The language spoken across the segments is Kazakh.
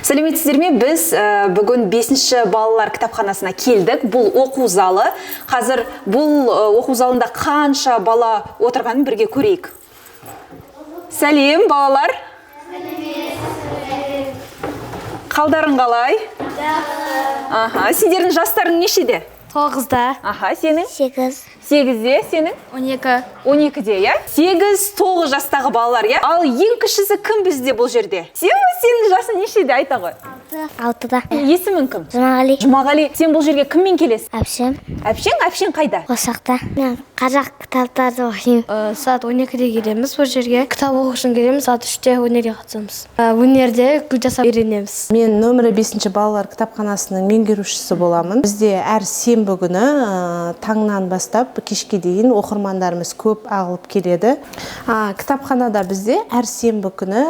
Сәлеметсіздер ме? Біз бүгін 5-ші балалар кітапханасына келдік. Бұл оқу залы. Қазір бұл оқу залында қанша бала отырғанын бірге көрейік. Сәлем, балалар. Қалдарың қалай? Аха, сендердің жастарың нешеде? 9-да. Аха, сенің? 8. 8-де, сенің? 12. 12-де, я? 8-9 жастағы балалар, я? Ал ең кішісі кім бізде бұл жерде? Сенің жасың нешеде айта ғой? 6-да. Есімің кім? Жұмағали. Жұмағали, сен бұл жерге кіммен келесің? Әпшем. Әпшең қайда? Осақта. Мен қазақ кітаптарды оқимын. Саат 12-де келеміз бұл жерге. Кітап оқу үшін келеміз, саат 3-те өнерге қатысамыз. Өнерде гүл жасап үйренеміз. Мен нөмірі 5-ші балалар кітапханасының меңгерушісі боламын. Бізде әр сенбі күні таңнан бастап кешке дейін оқырмандарымыз көп ағылып келеді. Кітапханада бізде әр сенбі күні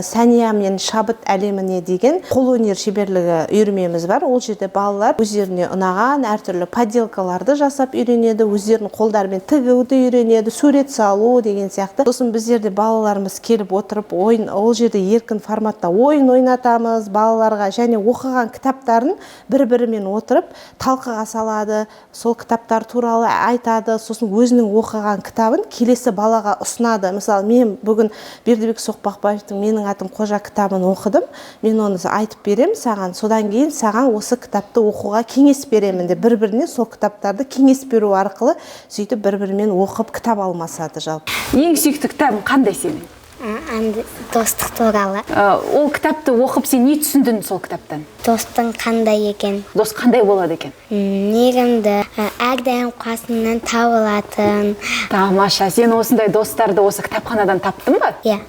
Сәния мен шабыт әлеміне деген қолөнер шеберлігі үйірмеміз бар. Ол жерде балалар өздеріне ұнаған әртүрлі поделкаларды жасап үйренеді, өздерінің қолдарымен тігуді үйренеді, сурет салу деген сияқты. Сосын біздерде балаларымыз келіп отырып, ол жерде еркін форматта ойын ойнатамыз балаларға, және оқыған кітаптарын бір-бірімен отырып талқыға салады, сол кітаптар туралы айтады, сосын өзінің оқыған кітабын келесі балаға ұсынады. Мысалы, мен бүгін Бердібек Соқпақбаевтың "Менің атым Қожа" кітабын оқыдым. Мен оны айтып берем саған, содан кейін саған осы кітапты оқуға кеңес беремін деп бір-біріне сол кітаптарды кеңес беру арқылы сөйтіп бір-бірімен оқып кітап алмасады жалпы. Ең сүйікті кітабың қандай сенің? Достық туралы. Ол кітапты оқып сен не түсіндің сол кітаптан? Достың қандай екен? Дос қандай болады екен? Мейірімді, әрдайым қасыңнан табылатын. Тамаша, сен осындай достарды осы кітапханадан таптың ба? Иә.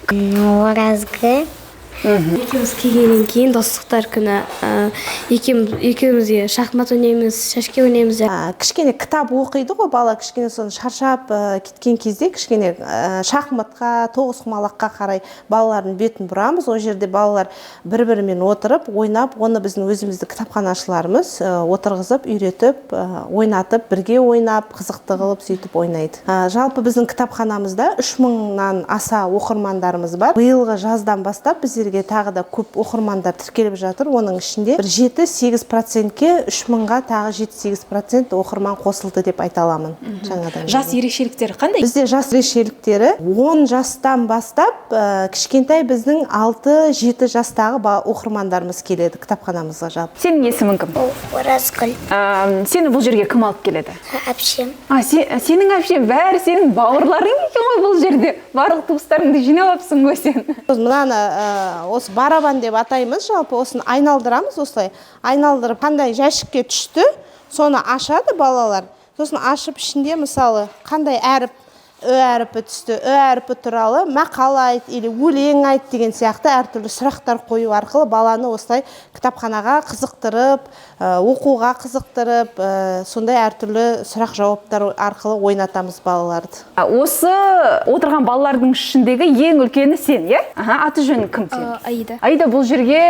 Оразгүл. Екеуміз келгеннен кейін достықтар күні екеумізге шахмат ойнаймыз, шашке ойнаймыз. Кішкене кітап оқиды ғой бала, кішкене соны шаршап кеткен кезде кішкене шахматқа, тоғызқұмалаққа қарай балалардың бетін бұрамыз. Ол жерде балалар бір-бірімен отырып, ойнап, оны біздің өзімізді кітапханашыларымыз отырғызып, үйретіп, ойнатып, бірге ойнап, қызықты қылып сөйтіп ойнайды. Жалпы біздің кітапханамызда 3000-нан аса оқырмандарымыз бар. Биылғы жаздан бастап біздерге тағы да көп оқырмандар тіркеліп жатыр. Оның ішінде 7-8%-ке 3000-ға тағы 7-8% оқырман қосылды деп айта аламын. Жас ерекшеліктері қандай? Бізде жас ерекшеліктері 10 жастан бастап кішкентай біздің 6-7 жастағы оқырмандарымыз келеді кітапханамызға жалпы. Сенің есімің кім? Оразгүл. Сені бұл жерге кім алып келеді? Әпшем. Сенің әпшең бәрі сенің бауырларың екен ғой бұл жерде. Барлық туыстарыңды жинап алыпсың ғой сен. Мынаны осы барабан деп атаймыз, жалпы осыны айналдырамыз, осылай айналдырып қандай жәшікке түсті, соны ашады балалар. Сосын ашып ішінде мысалы қандай әріп, Ö әріпі түсті, Ö әріпі туралы мақала айт, или өлең айт деген сияқты әртүрлі сұрақтар қою арқылы баланы осылай кітапханаға қызықтырып, оқуға қызықтырып, сондай әртүрлі сұрақ жауаптар арқылы ойнатамыз балаларды. Осы отырған балалардың ішіндегі ең үлкені сен, е? Аты жөнің кім сен? Аида. Аида, бұл жерге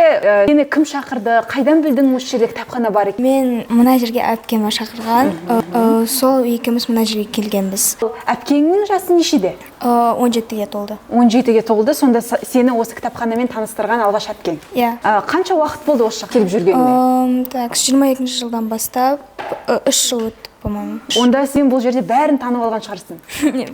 сені кім шақырды? Қайдан білдің осы жерде кітапхана бар екен? Мен мына жерге әпкем шақырған. Сол екеуміз мына жерге келгенбіз. Әпкеңнің жасы нешеде? 17-ге толды. 17-ге толды, сонда сені осы кітапханамен таныстырған алғаш әпкең. Иә. Қанша уақыт болды осы жаққа келіп жүргеніне? 22 жылдан бастап 3 жыл өтті, по-моему. Онда сен бұл жерде бәрін танып алған шығарсың.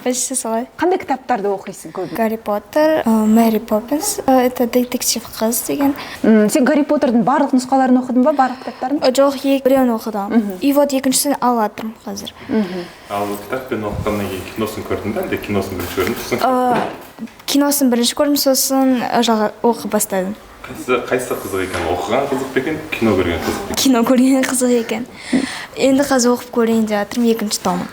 Почти солай. Қандай кітаптарды оқисың көбіне? Гарри Поттер, Мэри Поппинс, это детектив қыз деген. Сен Гарри Поттердің барлық нұсқаларын оқыдың ба, барлық кітаптарын? Жоқ, біреуін оқыдым. И вот екіншісін алатырмын қазір. Ал кітаппен оқығаннан кейін киносын көрдің бе, әлде киносын бірінші көрдің? Киносын бірінші көрдім, сосын оқы бастадым. Қайсы қызық екен? Оқыған қызық па екен, кино көрген қызық па екен? Кино көрген қызық екен. Енді қазір оқып көрейін деп жатырмын, екінші томын.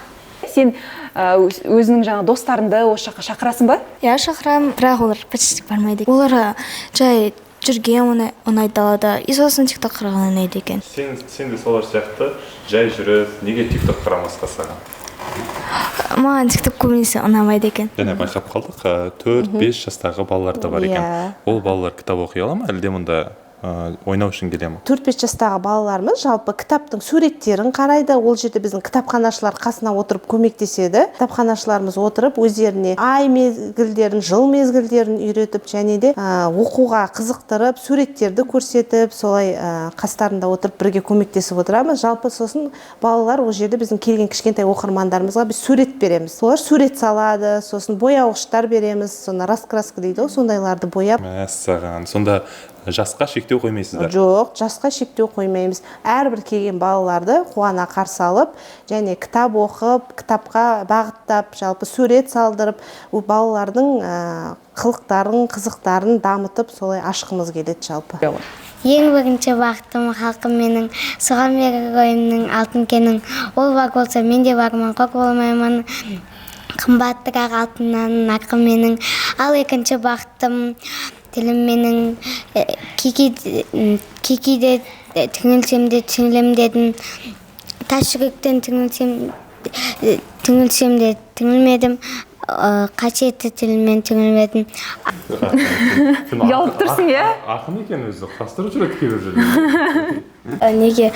Сен өзінің жаңа достарыңды осы жаққа шақырасың ба? Иә, шақырамын, бірақ олар почти бармайды. Олар жай жүрген ұнайды далада, и сосын TikTok қараған ұнайды екен. Сен де солар сияқты жай жүріп, неге TikTok қарамасқа саған? Маған TikTok көбінесе ұнамайды екен. Және байқап қалдық, 4-5 жастағы балалар да бар екен. Ол балалар кітап оқи ала ма, әлде мұнда ойнау үшін келе ма? 4-5 жастағы балаларымыз жалпы кітаптың суреттерін қарайды. Ол жерде біздің кітапханашылар қасына отырып көмектеседі. Кітапханашыларымыз отырып өздеріне ай мезгілдерін, жыл мезгілдерін үйретіп, және де оқуға қызықтырып, суреттерді көрсетіп, солай қастарында отырып бірге көмектесіп отырамыз. Жалпы сосын балалар ол жерде біздің келген кішкентай оқырмандарымызға біз сурет береміз. Солар сурет салады, сосын бояғыштар береміз, соны раскраска дейді ғой, сондайларды бояп. Мәссаған. Сонда жасқа шектеу қоймайсыздар? Жоқ, жасқа шектеу қоймаймыз. Әрбір келген балаларды қуана қарсы алып, және кітап оқып, кітапқа бағыттап, жалпы сурет салдырып, балалардың қылықтарын, қызықтарын дамытып, солай ашқымыз келеді жалпы. Ең бірінші бақытым халқым менің, соған берер ойымның алтын кенің. Ол бар болса мен де бармын, қорқ болмаймын. Қымбаттырақ алтыннан нарқым менің. Ал екінші бақытым тілім менің. Кекеде түңілсем де түңілем дедің. Тас жүректен түңілсем де түңілмедім. Қасиетті тіліммен түңілмедім. Ұялып тұрсың, иә? Ақын екен өзі, қастырып жүреді кейбір жерде. Неге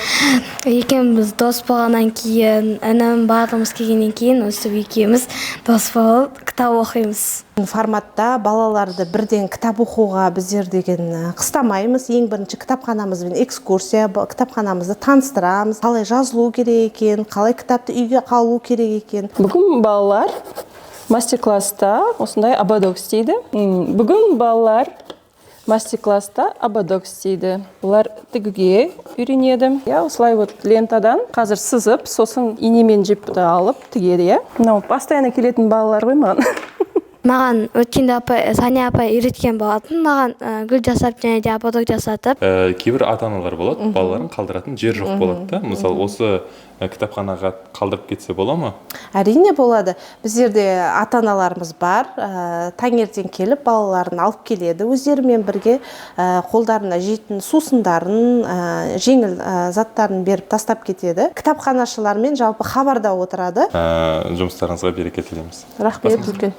екеуміз дос болғаннан кейін, інім барлығымыз келгеннен кейін өстіп екеуміз дос болып кітап оқимыз. Форматта балаларды бірден кітап оқуға біздер деген қыстамаймыз. Ең бірінші кітапханамызбен экскурсия, кітапханамызды таныстырамыз, қалай жазылу керек екен, қалай кітапты үйге қалу керек екен. Бүгін балалар мастер-класста осындай абадокс дейді. Бүгін балалар мастер-класста абадокс дейді. Бұлар тігуге үйренеді. Осылай лентадан қазір сызып, сосын инемен жіпті алып тігеді. Постоянно келетін балалар ғой маған. Маған өткенде Сания апай үйреткен болатын. Маған гүл жасап және де абадок жасатып. Кейбір ата-аналар болады, балаларын қалдыратын жер жоқ болады да. Мысалы, осы кітапханаға қалдырып кетсе бола ма? Әрине болады. Біздерде ата-аналарымыз бар. Таңертең келіп балаларын алып келеді. Өздерімен бірге қолдарына жейтін сусындарын, жеңіл заттарын беріп тастап кетеді. Кітапханашылармен жалпы хабарда отырады. Жұмыстарыңызға береке тілейміз. Рахмет үлкен.